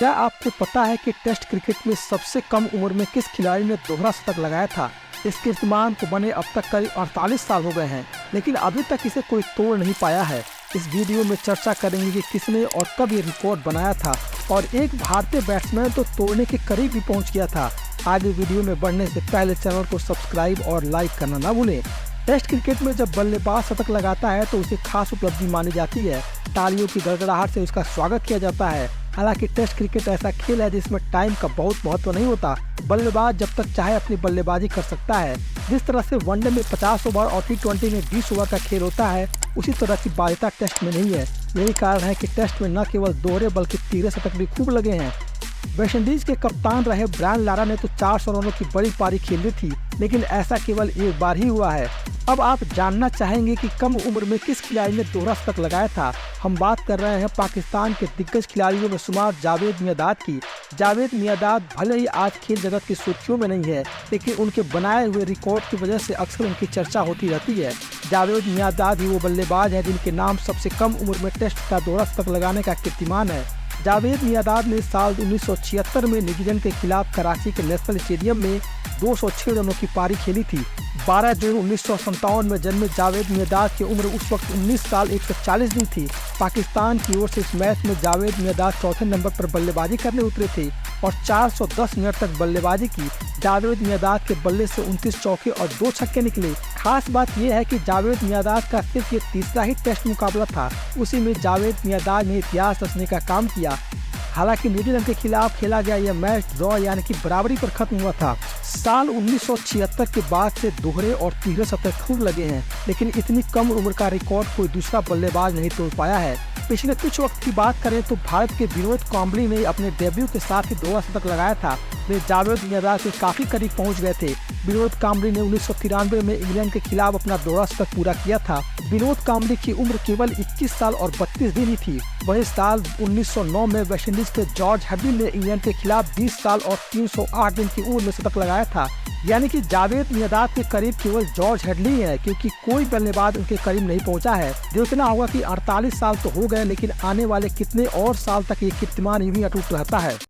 क्या आपको पता है कि टेस्ट क्रिकेट में सबसे कम उम्र में किस खिलाड़ी ने दोहरा शतक लगाया था? इस कीर्तिमान को बने अब तक करीब 48 साल हो गए हैं, लेकिन अभी तक इसे कोई तोड़ नहीं पाया है। इस वीडियो में चर्चा करेंगे कि किसने और कब ये रिकॉर्ड बनाया था और एक भारतीय बैट्समैन तो तोड़ने के करीब भी पहुंच गया था। आगे वीडियो में बढ़ने से पहले चैनल को सब्सक्राइब और लाइक करना ना भूलें। टेस्ट क्रिकेट में जब बल्लेबाज शतक लगाता है तो उसे खास उपलब्धि मानी जाती है। तालियों की गड़गड़ाहट से उसका स्वागत किया जाता है। हालांकि टेस्ट क्रिकेट ऐसा खेल है जिसमें टाइम का बहुत महत्व नहीं होता। बल्लेबाज जब तक चाहे अपनी बल्लेबाजी कर सकता है। जिस तरह से वनडे में 50 ओवर और T20 में 20 ओवर का खेल होता है, उसी तरह की बाध्यता टेस्ट में नहीं है। यही कारण है कि टेस्ट में न केवल दोहरे बल्कि तीसरे शतक भी खूब लगे हैं। वेस्टइंडीज के कप्तान रहे ब्रायन लारा ने तो 400 रनों की बड़ी पारी खेली थी, लेकिन ऐसा केवल एक बार ही हुआ है। अब आप जानना चाहेंगे कि कम उम्र में किस खिलाड़ी ने दोहरा शतक लगाया था। हम बात कर रहे हैं पाकिस्तान के दिग्गज खिलाड़ियों में शुमार जावेद मियांदाद की। जावेद मियांदाद भले ही आज खेल जगत की सुर्खियों में नहीं है, लेकिन उनके बनाए हुए रिकॉर्ड की वजह से अक्सर उनकी चर्चा होती रहती है। जावेद मियांदाद ही वो बल्लेबाज है जिनके नाम सबसे कम उम्र में टेस्ट का दोहरा शतक लगाने का कीर्तिमान है। जावेद मियांदाद ने साल 1976 में न्यूजीलैंड के खिलाफ कराची के नेशनल स्टेडियम में 206 रनों की पारी खेली थी। 12 जून 1957 में जन्मे जावेद मियांदाद की उम्र उस वक्त 19 साल 140 दिन थी। पाकिस्तान की ओर से इस मैच में जावेद मियांदाद चौथे नंबर पर बल्लेबाजी करने उतरे थे और 410 मिनट तक बल्लेबाजी की। जावेद मियांदाद के बल्ले से 29 चौके और 2 छक्के निकले। खास बात यह है कि जावेद मियांदाद का सिर्फ ये तीसरा ही टेस्ट मुकाबला था। उसी में जावेद मियांदाद ने इतिहास रचने का काम किया। हालांकि न्यूजीलैंड के खिलाफ खेला गया यह मैच ड्रॉ यानी कि बराबरी पर खत्म हुआ था। साल 1976 के बाद से दोहरे और तीसरे शतक खूब लगे हैं, लेकिन इतनी कम उम्र का रिकॉर्ड कोई दूसरा बल्लेबाज नहीं तोड़ पाया है। पिछले कुछ वक्त की बात करें तो भारत के विनोद कांबली ने अपने डेब्यू के साथ ही दोहरा शतक लगाया था। वे जावेद मियांदाद के काफी करीब पहुंच गए थे। विनोद कांबली ने 1993 में इंग्लैंड के खिलाफ अपना दोहरा शतक पूरा किया था। विनोद कांबली की उम्र केवल 21 साल और 32 दिन ही थी। वहीं साल 1909 में वेस्टइंडीज के जॉर्ज हेडली ने इंग्लैंड के खिलाफ 20 साल और 308 दिन की उम्र में शतक लगाया था। यानी कि जावेद मियांदाद के करीब केवल जॉर्ज हेडली है, क्योंकि कोई बल्लेबाज उनके करीब नहीं पहुंचा है। देखना होगा कि 48 साल तो हो गए, लेकिन आने वाले कितने और साल तक ये कीर्तिमान यूं ही अटूट रहता है।